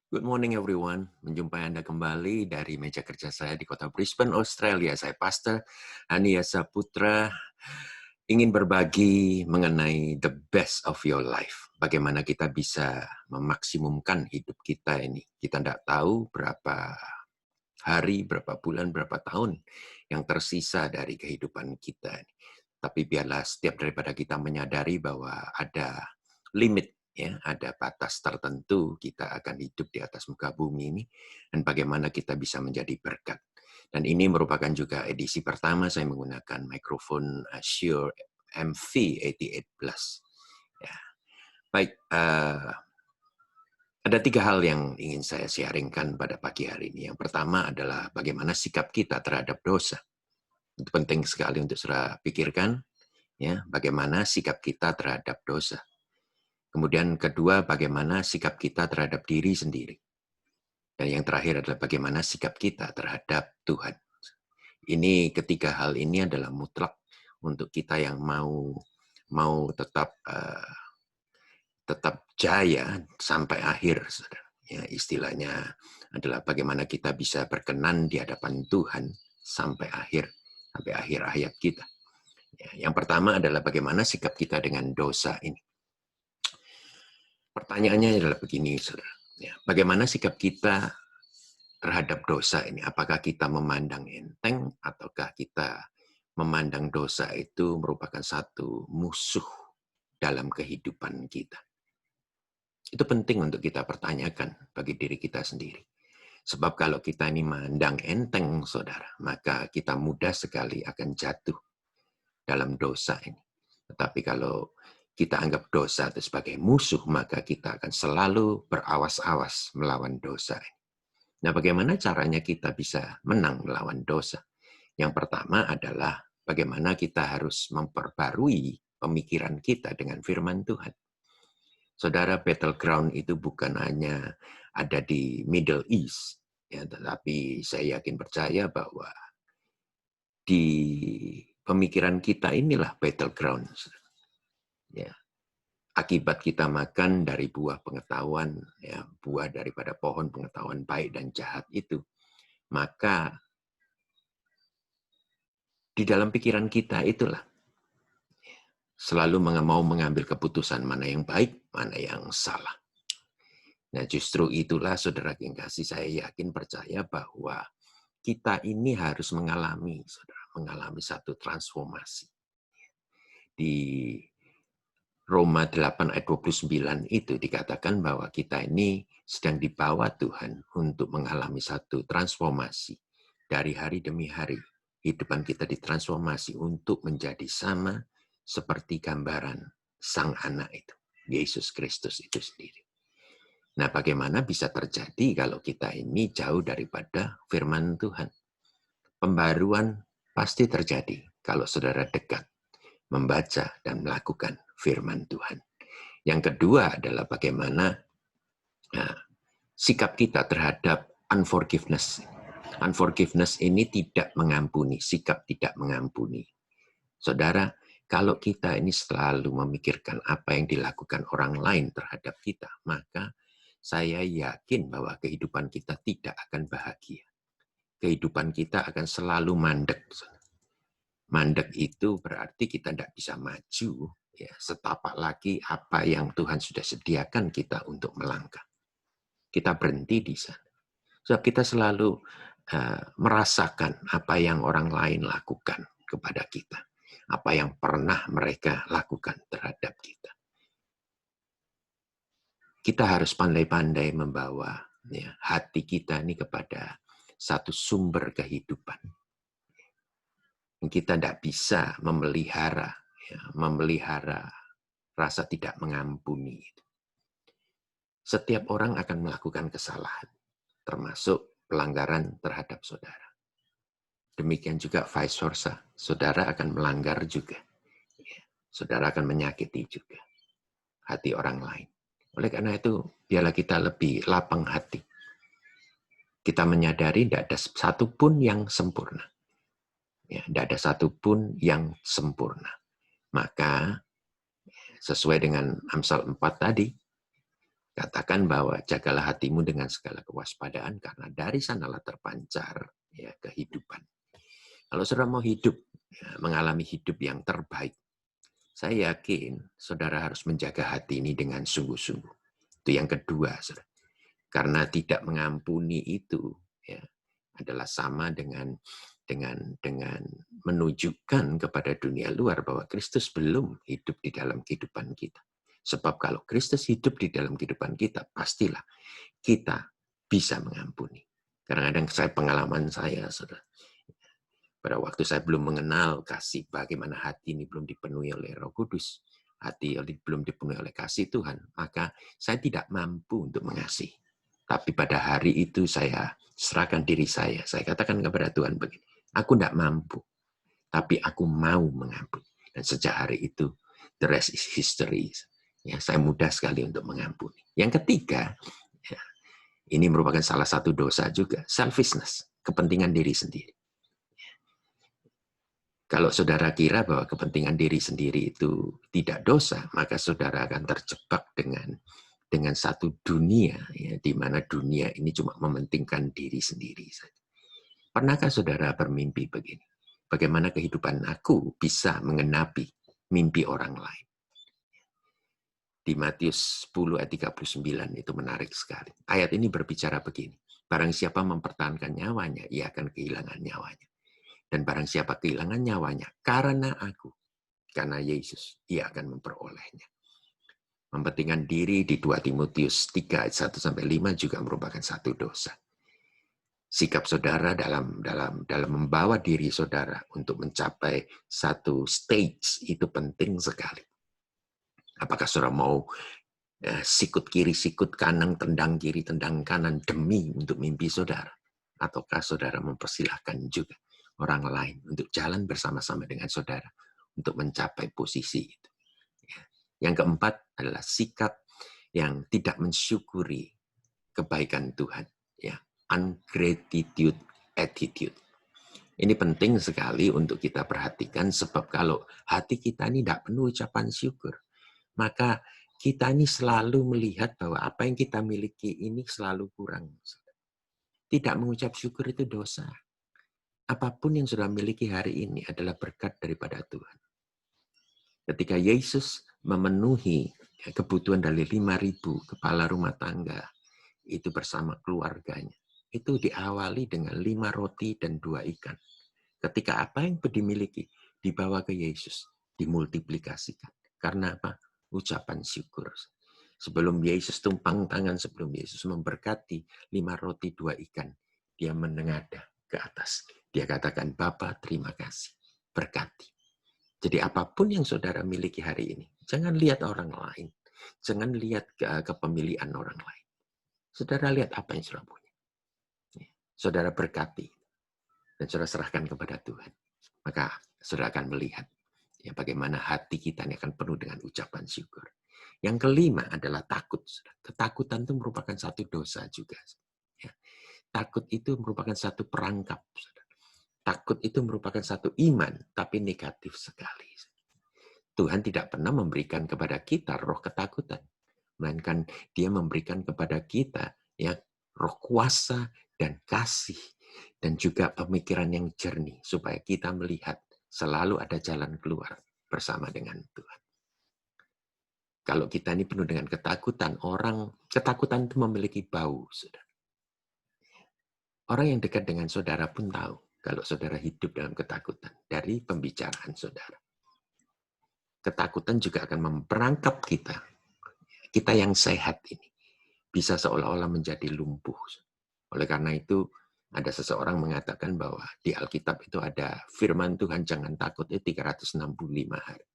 Good morning everyone. Menjumpai Anda kembali dari meja kerja saya di kota Brisbane, Australia. Saya Pastor Hania Saputra ingin berbagi mengenai the best of your life. Bagaimana kita bisa memaksimumkan hidup kita ini. Kita tidak tahu berapa hari, berapa bulan, berapa tahun yang tersisa dari kehidupan kita. Tapi biarlah setiap daripada kita menyadari bahwa ada limit, ya, ada batas tertentu kita akan hidup di atas muka bumi ini, dan bagaimana kita bisa menjadi berkat. Dan ini merupakan juga edisi pertama saya menggunakan mikrofon Shure MV88 Plus. Ya. Baik, ada 3 hal yang ingin saya sharingkan pada pagi hari ini. Yang pertama adalah bagaimana sikap kita terhadap dosa. Itu penting sekali untuk saudara pikirkan, ya, bagaimana sikap kita terhadap dosa. Kemudian kedua, bagaimana sikap kita terhadap diri sendiri. Dan yang terakhir adalah bagaimana sikap kita terhadap Tuhan. Ini ketiga hal ini adalah mutlak untuk kita yang mau tetap jaya sampai akhir, saudara. Ya, istilahnya adalah bagaimana kita bisa berkenan di hadapan Tuhan sampai akhir hayat kita. Ya, yang pertama adalah bagaimana sikap kita dengan dosa ini. Pertanyaannya adalah begini, saudara. Ya, bagaimana sikap kita terhadap dosa ini? Apakah kita memandang enteng ataukah kita memandang dosa itu merupakan satu musuh dalam kehidupan kita? Itu penting untuk kita pertanyakan bagi diri kita sendiri. Sebab kalau kita ini memandang enteng, saudara, maka kita mudah sekali akan jatuh dalam dosa ini. Tetapi kalau kita anggap dosa itu sebagai musuh, maka kita akan selalu berawas-awas melawan dosa ini. Nah, bagaimana caranya kita bisa menang melawan dosa? Yang pertama adalah bagaimana kita harus memperbarui pemikiran kita dengan firman Tuhan. Saudara, battleground itu bukan hanya ada di Middle East, ya, tetapi saya yakin percaya bahwa di pemikiran kita inilah battleground. Ya, akibat kita makan dari buah pengetahuan, ya, buah daripada pohon pengetahuan baik dan jahat itu, maka di dalam pikiran kita itulah selalu mau mengambil keputusan mana yang baik, mana yang salah. Nah, justru itulah saudara yang kasih, saya yakin percaya bahwa kita ini harus mengalami satu transformasi. Di Roma 8 ayat 29 itu dikatakan bahwa kita ini sedang dibawa Tuhan untuk mengalami satu transformasi. Dari hari demi hari, kehidupan kita ditransformasi untuk menjadi sama seperti gambaran Sang Anak itu, Yesus Kristus itu sendiri. Nah, bagaimana bisa terjadi kalau kita ini jauh daripada firman Tuhan? Pembaruan pasti terjadi kalau saudara dekat membaca dan melakukan firman Tuhan. Yang kedua adalah bagaimana sikap kita terhadap unforgiveness. Unforgiveness ini tidak mengampuni, sikap tidak mengampuni. Saudara, kalau kita ini selalu memikirkan apa yang dilakukan orang lain terhadap kita, maka saya yakin bahwa kehidupan kita tidak akan bahagia. Kehidupan kita akan selalu mandek. Mandek itu berarti kita tidak bisa maju, ya, setapak lagi apa yang Tuhan sudah sediakan kita untuk melangkah. Kita berhenti di sana. Sebab kita selalu merasakan apa yang orang lain lakukan kepada kita. Apa yang pernah mereka lakukan terhadap kita. Kita harus pandai-pandai membawa, ya, hati kita ini kepada satu sumber kehidupan. Kita tidak bisa memelihara rasa tidak mengampuni. Setiap orang akan melakukan kesalahan, termasuk pelanggaran terhadap saudara. Demikian juga vice versa, saudara akan melanggar juga. Saudara akan menyakiti juga hati orang lain. Oleh karena itu, biarlah kita lebih lapang hati. Kita menyadari tidak ada satupun yang sempurna. Ya, tidak ada satupun yang sempurna. Maka, sesuai dengan Amsal 4 tadi, Katakan bahwa jagalah hatimu dengan segala kewaspadaan karena dari sanalah terpancar ya kehidupan. Kalau saudara mau hidup, ya, mengalami hidup yang terbaik, saya yakin saudara harus menjaga hati ini dengan sungguh-sungguh. Itu yang kedua, saudara. Karena tidak mengampuni itu ya adalah sama dengan menunjukkan kepada dunia luar bahwa Kristus belum hidup di dalam kehidupan kita. Sebab kalau Kristus hidup di dalam kehidupan kita, pastilah kita bisa mengampuni. Kadang-kadang pengalaman saya, saudara, pada waktu saya belum mengenal kasih, bagaimana hati ini belum dipenuhi oleh Roh Kudus, hati belum dipenuhi oleh kasih Tuhan, maka saya tidak mampu untuk mengasihi. Tapi pada hari itu saya serahkan diri saya katakan kepada Tuhan begini, aku tidak mampu, tapi aku mau mengampuni. Dan sejak hari itu, the rest is history. Ya, saya mudah sekali untuk mengampuni. Yang ketiga, ya, ini merupakan salah satu dosa juga, selfishness, kepentingan diri sendiri. Kalau saudara kira bahwa kepentingan diri sendiri itu tidak dosa, maka saudara akan terjebak dengan satu dunia, ya, di mana dunia ini cuma mementingkan diri sendiri saja. Pernahkah saudara bermimpi begini? Bagaimana kehidupan aku bisa mengenapi mimpi orang lain? Di Matius 10 ayat 39 itu menarik sekali. Ayat ini berbicara begini. Barang siapa mempertahankan nyawanya, ia akan kehilangan nyawanya. Dan barang siapa kehilangan nyawanya karena aku, karena Yesus, ia akan memperolehnya. Mementingkan diri di 2 Timotius 3 ayat 1-5 juga merupakan satu dosa. Sikap saudara dalam membawa diri saudara untuk mencapai satu stage itu penting sekali. Apakah saudara mau sikut kiri, sikut kanan, tendang kiri, tendang kanan demi untuk mimpi saudara? Ataukah saudara mempersilahkan juga orang lain untuk jalan bersama-sama dengan saudara untuk mencapai posisi itu? Yang keempat adalah sikap yang tidak mensyukuri kebaikan Tuhan. Ya, ungratitude attitude. Ini penting sekali untuk kita perhatikan sebab kalau hati kita ini tidak penuh ucapan syukur, maka kita ini selalu melihat bahwa apa yang kita miliki ini selalu kurang. Tidak mengucap syukur itu dosa. Apapun yang sudah miliki hari ini adalah berkat daripada Tuhan. Ketika Yesus memenuhi kebutuhan dari 5.000 kepala rumah tangga, itu bersama keluarganya, itu diawali dengan 5 roti dan 2 ikan. Ketika apa yang dimiliki dibawa ke Yesus, dimultiplikasikan. Karena apa? Ucapan syukur. Sebelum Yesus tumpang tangan, sebelum Yesus memberkati 5 roti 2 ikan, dia menengadah ke atas. Dia katakan, Bapa terima kasih, berkati. Jadi apapun yang saudara miliki hari ini, jangan lihat orang lain. Jangan lihat kepemilikan orang lain. Saudara lihat apa yang saudara punya. Saudara berkati. Dan saudara serahkan kepada Tuhan. Maka saudara akan melihat ya, bagaimana hati kita ini akan penuh dengan ucapan syukur. Yang kelima adalah takut. Ketakutan itu merupakan satu dosa juga. Ya. Takut itu merupakan satu perangkap. Takut itu merupakan satu iman, tapi negatif sekali. Tuhan tidak pernah memberikan kepada kita roh ketakutan. Melainkan dia memberikan kepada kita ya roh kuasa dan kasih. Dan juga pemikiran yang jernih. Supaya kita melihat selalu ada jalan keluar bersama dengan Tuhan. Kalau kita ini penuh dengan ketakutan, ketakutan itu memiliki bau. Saudara. Orang yang dekat dengan saudara pun tahu kalau saudara hidup dalam ketakutan dari pembicaraan saudara. Ketakutan juga akan memperangkap kita. Kita yang sehat ini bisa seolah-olah menjadi lumpuh. Oleh karena itu, ada seseorang mengatakan bahwa di Alkitab itu ada firman Tuhan jangan takut itu 365 hari.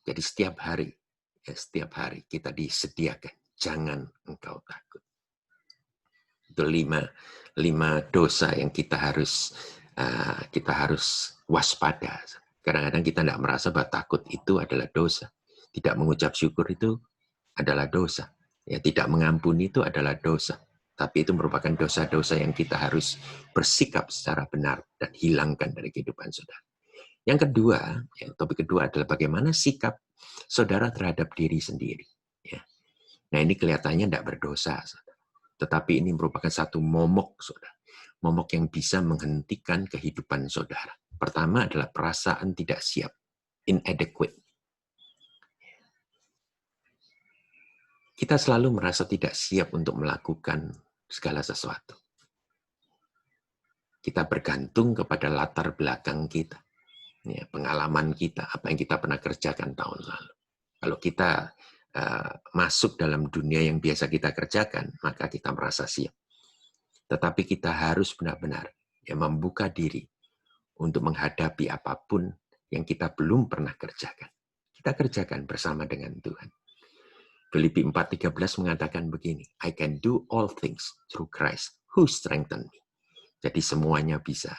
Jadi setiap hari kita disediakan jangan engkau takut. Itu 5 dosa yang kita harus waspada. Kadang-kadang kita tidak merasa bahwa takut itu adalah dosa. Tidak mengucap syukur itu adalah dosa. Ya, tidak mengampuni itu adalah dosa. Tapi itu merupakan dosa-dosa yang kita harus bersikap secara benar dan hilangkan dari kehidupan saudara. Yang kedua, topik kedua adalah bagaimana sikap saudara terhadap diri sendiri. Ya. Nah, ini kelihatannya tidak berdosa, saudara. Tetapi ini merupakan satu momok, saudara. Momok yang bisa menghentikan kehidupan saudara. Pertama adalah perasaan tidak siap, inadequate. Kita selalu merasa tidak siap untuk melakukan segala sesuatu. Kita bergantung kepada latar belakang kita, ya, pengalaman kita, apa yang kita pernah kerjakan tahun lalu. Kalau kita masuk dalam dunia yang biasa kita kerjakan, maka kita merasa siap. Tetapi kita harus benar-benar ya, membuka diri untuk menghadapi apapun yang kita belum pernah kerjakan. Kita kerjakan bersama dengan Tuhan. Filipi 4:13 mengatakan begini, I can do all things through Christ who strengthen me. Jadi semuanya bisa.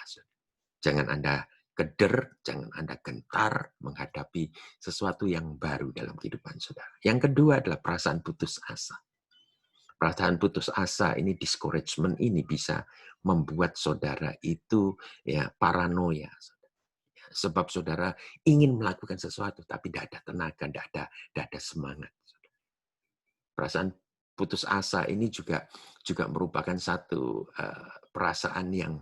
Jangan Anda keder, jangan Anda gentar menghadapi sesuatu yang baru dalam kehidupan saudara. Yang kedua adalah perasaan putus asa. Perasaan putus asa ini, discouragement ini bisa membuat saudara itu ya paranoia. Sebab saudara ingin melakukan sesuatu, tapi tidak ada tenaga, tidak ada semangat. Perasaan putus asa ini juga merupakan satu perasaan yang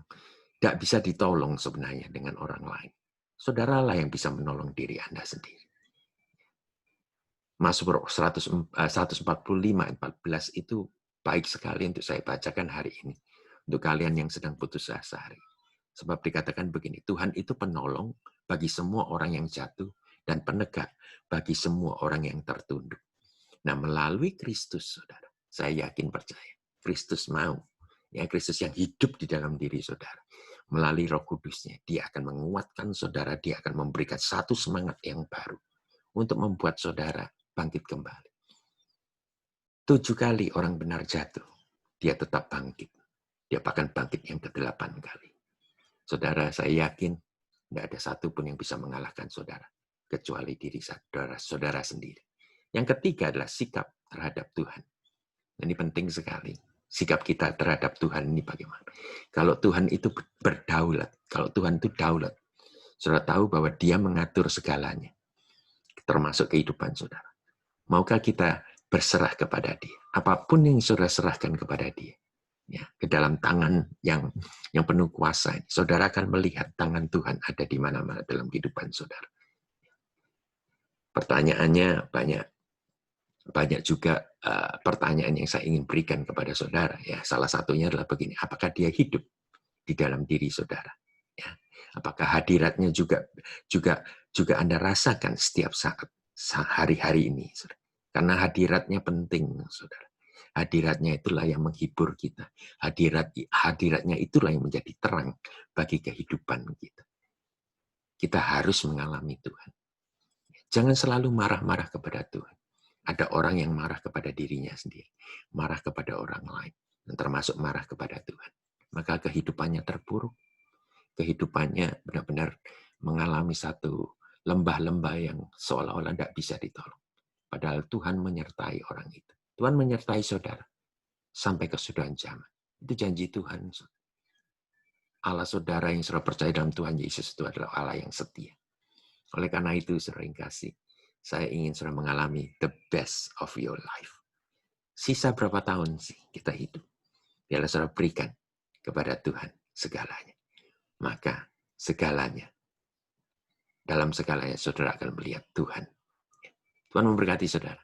tidak bisa ditolong sebenarnya dengan orang lain. Saudaralah yang bisa menolong diri Anda sendiri. Mazmur 145:14 itu baik sekali untuk saya bacakan hari ini. Untuk kalian yang sedang putus asa hari ini. Sebab dikatakan begini, Tuhan itu penolong bagi semua orang yang jatuh dan penegak bagi semua orang yang tertunduk. Nah, melalui Kristus, saudara, saya yakin percaya, Kristus mau, ya Kristus yang hidup di dalam diri saudara, melalui Roh Kudusnya, Dia akan menguatkan saudara, Dia akan memberikan satu semangat yang baru untuk membuat saudara bangkit kembali. 7 kali orang benar jatuh, dia tetap bangkit. Dia bahkan bangkit yang ke-8 kali. Saudara, saya yakin tidak ada satupun yang bisa mengalahkan saudara, kecuali diri saudara sendiri. Yang ketiga adalah sikap terhadap Tuhan. Ini penting sekali. Sikap kita terhadap Tuhan ini bagaimana? Kalau Tuhan itu berdaulat, kalau Tuhan itu daulat, saudara tahu bahwa Dia mengatur segalanya, termasuk kehidupan saudara. Maukah kita berserah kepada Dia? Apapun yang saudara serahkan kepada Dia, ya, ke dalam tangan yang penuh kuasa, saudara akan melihat tangan Tuhan ada di mana-mana dalam kehidupan saudara. Pertanyaannya banyak juga pertanyaan yang saya ingin berikan kepada saudara. Ya, salah satunya adalah begini, apakah Dia hidup di dalam diri saudara? Ya, apakah hadiratnya juga Anda rasakan setiap saat hari-hari ini? Saudara? Karena hadiratnya penting, saudara. Hadiratnya itulah yang menghibur kita. Hadiratnya itulah yang menjadi terang bagi kehidupan kita. Kita harus mengalami Tuhan. Jangan selalu marah-marah kepada Tuhan. Ada orang yang marah kepada dirinya sendiri, marah kepada orang lain, dan termasuk marah kepada Tuhan. Maka kehidupannya terpuruk. Kehidupannya benar-benar mengalami satu lembah-lembah yang seolah-olah tidak bisa ditolong. Padahal Tuhan menyertai orang itu. Tuhan menyertai saudara sampai kesudahan zaman. Itu janji Tuhan. Allah saudara yang sudah percaya dalam Tuhan Yesus itu adalah Allah yang setia. Oleh karena itu, saudara yang kasih, saya ingin saudara mengalami the best of your life. Sisa berapa tahun sih kita hidup? Biarlah saudara berikan kepada Tuhan segalanya. Maka segalanya, dalam segalanya saudara akan melihat Tuhan. Tuhan memberkati saudara.